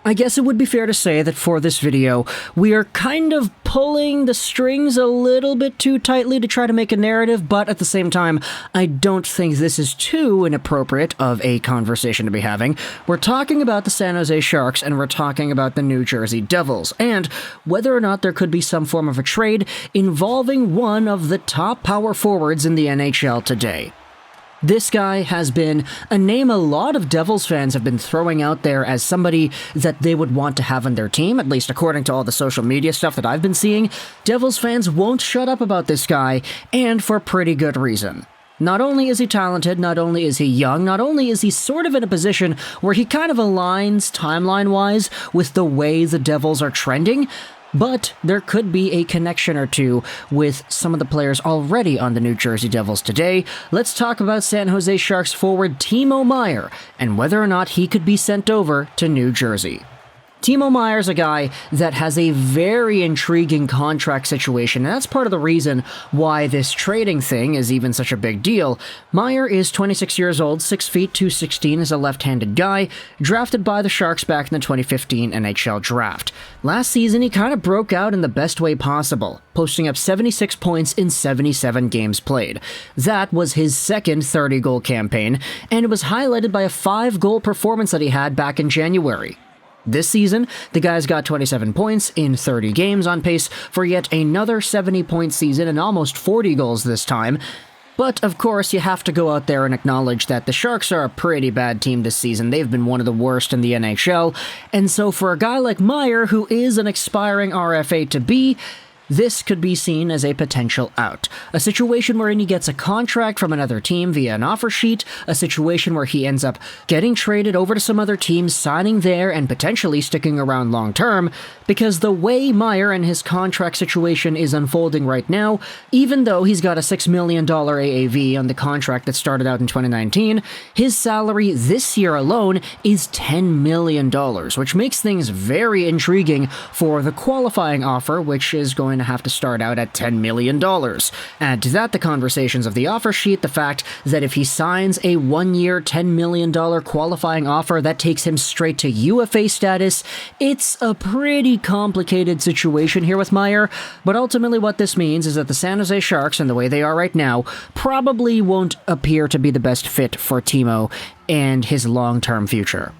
I guess it would be fair to say that for this video, we are kind of pulling the strings a little bit too tightly to try to make a narrative, but at the same time, I don't think this is too inappropriate of a conversation to be having. We're talking about the San Jose Sharks, and we're talking about the New Jersey Devils, and whether or not there could be some form of a trade involving one of the top power forwards in the NHL today. This guy has been a name a lot of Devils fans have been throwing out there as somebody that they would want to have on their team, at least according to all the social media stuff that I've been seeing. Devils fans won't shut up about this guy, and for pretty good reason. Not only is he talented, not only is he young, not only is he sort of in a position where he kind of aligns timeline-wise with the way the Devils are trending, but there could be a connection or two with some of the players already on the New Jersey Devils today. Let's talk about San Jose Sharks forward Timo Meier and whether or not he could be sent over to New Jersey. Timo Meier's a guy that has a very intriguing contract situation, and that's part of the reason why this trading thing is even such a big deal. Meier is 26 years old, 6 feet 216, is a left-handed guy, drafted by the Sharks back in the 2015 NHL Draft. Last season, he kind of broke out in the best way possible, posting up 76 points in 77 games played. That was his second 30-goal campaign, and it was highlighted by a 5-goal performance that he had back in January. This season, the guy's got 27 points in 30 games, on pace for yet another 70-point season and almost 40 goals this time. But, of course, you have to go out there and acknowledge that the Sharks are a pretty bad team this season. They've been one of the worst in the NHL, and so for a guy like Meier, who is an expiring RFA to be, this could be seen as a potential out. A situation wherein he gets a contract from another team via an offer sheet, a situation where he ends up getting traded over to some other team, signing there, and potentially sticking around long term, because the way Meier and his contract situation is unfolding right now, even though he's got a $6 million AAV on the contract that started out in 2019, his salary this year alone is $10 million, which makes things very intriguing for the qualifying offer, which is going to have to start out at $10 million. Add to that the conversations of the offer sheet, the fact that if he signs a 1-year, $10 million qualifying offer, that takes him straight to UFA status. It's a pretty complicated situation here with Meier, but ultimately what this means is that the San Jose Sharks, and the way they are right now, probably won't appear to be the best fit for Timo and his long-term future.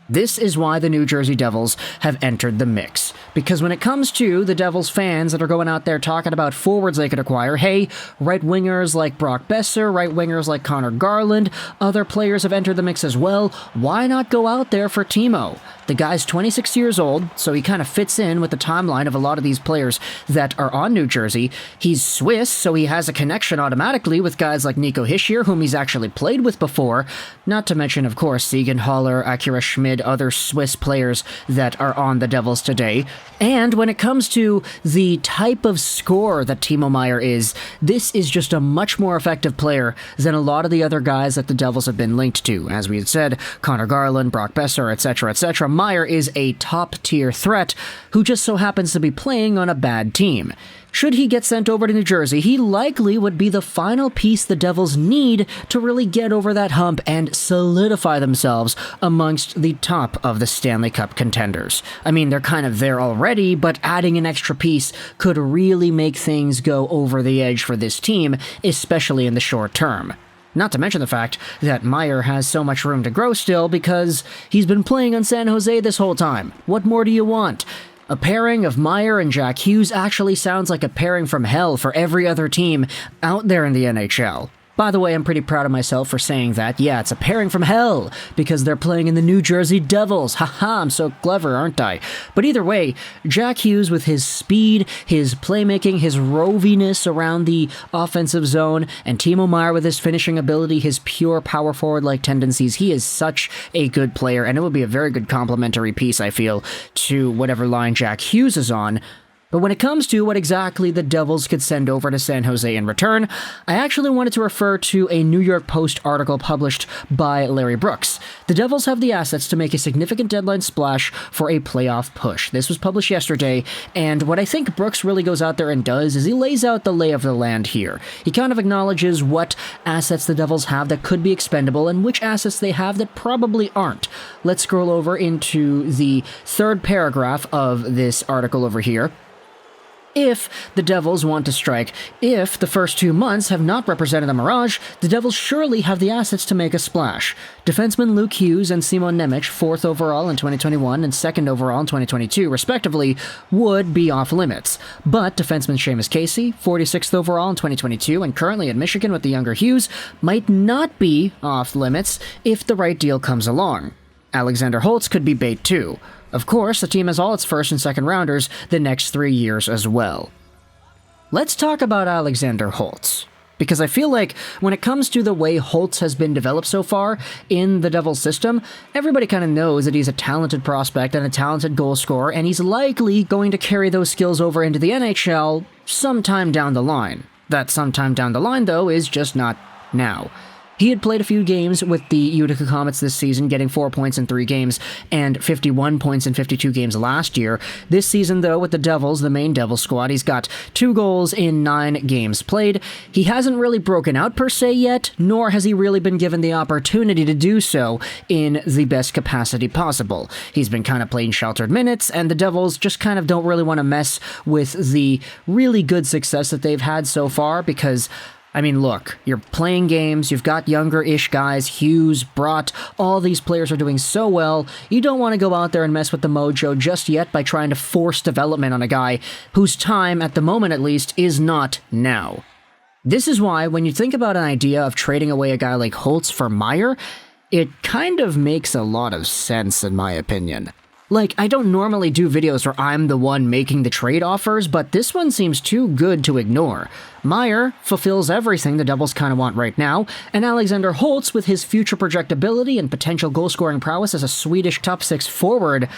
This is why the New Jersey Devils have entered the mix. Because when it comes to the Devils fans that are going out there talking about forwards they could acquire, hey, right-wingers like Brock Boeser, right-wingers like Conor Garland, other players have entered the mix as well, why not go out there for Timo? The guy's 26 years old, so he kind of fits in with the timeline of a lot of these players that are on New Jersey. He's Swiss, so he has a connection automatically with guys like Nico Hischier, whom he's actually played with before, not to mention, of course, Siegenthaler, Akira Schmid, other Swiss players that are on the Devils today. And when it comes to the type of scorer that Timo Meier is, this is just a much more effective player than a lot of the other guys that the Devils have been linked to. As we had said, Conor Garland, Brock Boeser, etc., etc. Meier is a top-tier threat who just so happens to be playing on a bad team. Should he get sent over to New Jersey, he likely would be the final piece the Devils need to really get over that hump and solidify themselves amongst the top of the Stanley Cup contenders. I mean, they're kind of there already, but adding an extra piece could really make things go over the edge for this team, especially in the short term. Not to mention the fact that Meier has so much room to grow still because he's been playing on San Jose this whole time. What more do you want? A pairing of Meier and Jack Hughes actually sounds like a pairing from hell for every other team out there in the NHL. By the way, I'm pretty proud of myself for saying that. Yeah, it's a pairing from hell, because they're playing in the New Jersey Devils. Haha, I'm so clever, aren't I? But either way, Jack Hughes with his speed, his playmaking, his roviness around the offensive zone, and Timo Meier with his finishing ability, his pure power forward-like tendencies, he is such a good player, and it would be a very good complementary piece, I feel, to whatever line Jack Hughes is on. But when it comes to what exactly the Devils could send over to San Jose in return, I actually wanted to refer to a New York Post article published by Larry Brooks. The Devils have the assets to make a significant deadline splash for a playoff push. This was published yesterday, and what I think Brooks really goes out there and does is he lays out the lay of the land here. He kind of acknowledges what assets the Devils have that could be expendable and which assets they have that probably aren't. Let's scroll over into the third paragraph of this article over here. If the Devils want to strike, if the first 2 months have not represented a mirage, the Devils surely have the assets to make a splash. Defenseman Luke Hughes and Simon Nemec, 4th overall in 2021 and 2nd overall in 2022, respectively, would be off limits. But defenseman Seamus Casey, 46th overall in 2022 and currently at Michigan with the younger Hughes, might not be off limits if the right deal comes along. Alexander Holtz could be bait too. Of course, the team has all its first and second rounders the next 3 years as well. Let's talk about Alexander Holtz, because I feel like when it comes to the way Holtz has been developed so far in the Devils system, everybody kind of knows that he's a talented prospect and a talented goal scorer, and he's likely going to carry those skills over into the NHL sometime down the line. That sometime down the line, though, is just not now. He had played a few games with the Utica Comets this season, getting 4 points in 3 games and 51 points in 52 games last year. This season, though, with the Devils, the main Devils squad, he's got 2 goals in 9 games played. He hasn't really broken out per se yet, nor has he really been given the opportunity to do so in the best capacity possible. He's been kind of playing sheltered minutes, and the Devils just kind of don't really want to mess with the really good success that they've had so far because I mean, look, you're playing games, you've got younger-ish guys, Hughes, Brott, all these players are doing so well, you don't want to go out there and mess with the mojo just yet by trying to force development on a guy whose time, at the moment at least, is not now. This is why, when you think about an idea of trading away a guy like Holtz for Meier, it kind of makes a lot of sense in my opinion. Like, I don't normally do videos where I'm the one making the trade offers, but this one seems too good to ignore. Meier fulfills everything the Devils kind of want right now, and Alexander Holtz, with his future projectability and potential goal-scoring prowess as a Swedish top 6 forward,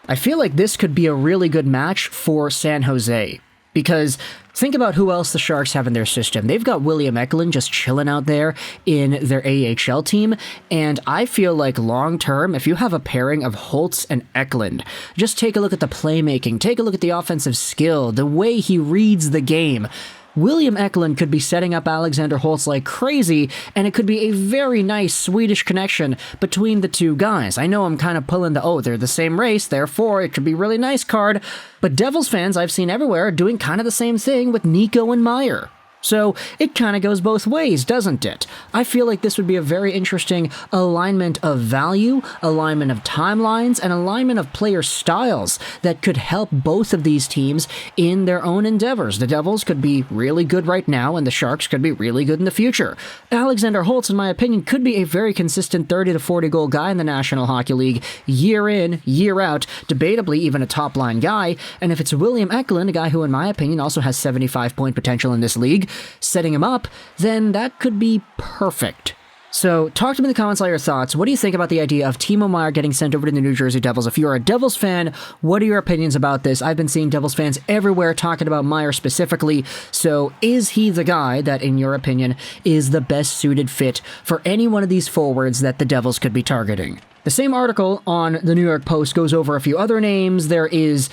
I feel like this could be a really good match for San Jose. Because think about who else the Sharks have in their system. They've got William Eklund just chilling out there in their AHL team, and I feel like long-term, if you have a pairing of Holtz and Eklund, just take a look at the playmaking, take a look at the offensive skill, the way he reads the game. William Eklund could be setting up Alexander Holtz like crazy, and it could be a very nice Swedish connection between the two guys. I know I'm kind of pulling the, they're the same race, therefore it could be really nice card, but Devils fans I've seen everywhere are doing kind of the same thing with Nico and Meier. So it kind of goes both ways, doesn't it? I feel like this would be a very interesting alignment of value, alignment of timelines, and alignment of player styles that could help both of these teams in their own endeavors. The Devils could be really good right now, and the Sharks could be really good in the future. Alexander Holtz, in my opinion, could be a very consistent 30 to 40 goal guy in the National Hockey League, year in, year out, debatably even a top-line guy, and if it's William Eklund, a guy who, in my opinion, also has 75-point potential in this league, setting him up, then that could be perfect. So talk to me in the comments all your thoughts. What do you think about the idea of Timo Meier getting sent over to the New Jersey Devils? If you're a Devils fan, what are your opinions about this? I've been seeing Devils fans everywhere talking about Meier specifically, so is he the guy that, in your opinion, is the best suited fit for any one of these forwards that the Devils could be targeting? The same article on the New York Post goes over a few other names. There is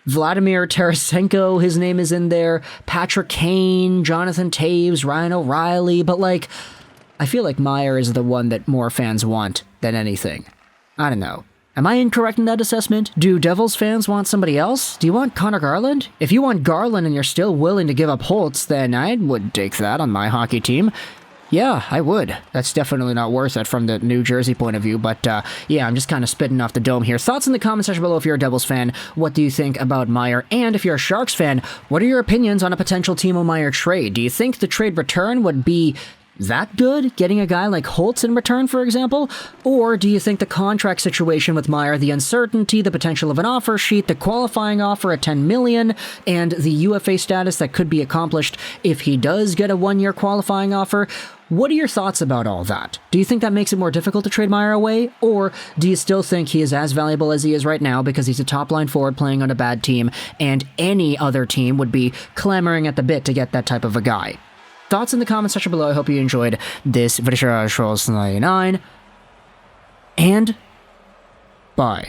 Vladimir Tarasenko, his name is in there, Patrick Kane, Jonathan Taves, Ryan O'Reilly, but I feel like Meier is the one that more fans want than anything. I don't know. Am I incorrect in that assessment? Do Devils fans want somebody else? Do you want Conor Garland? If you want Garland and you're still willing to give up Holtz, then I would take that on my hockey team. Yeah, I would. That's definitely not worth it from the New Jersey point of view, but yeah, I'm just kind of spitting off the dome here. Thoughts in the comment section below if you're a Devils fan. What do you think about Meier? And if you're a Sharks fan, what are your opinions on a potential Timo Meier trade? Do you think the trade return would be that good, getting a guy like Holtz in return, for example? Or do you think the contract situation with Meier, the uncertainty, the potential of an offer sheet, the qualifying offer at $10 million, and the UFA status that could be accomplished if he does get a one-year qualifying offer, what are your thoughts about all that? Do you think that makes it more difficult to trade Meier away? Or do you still think he is as valuable as he is right now because he's a top-line forward playing on a bad team, and any other team would be clamoring at the bit to get that type of a guy? Thoughts in the comment section below. I hope you enjoyed this video. Juraj 99, and bye.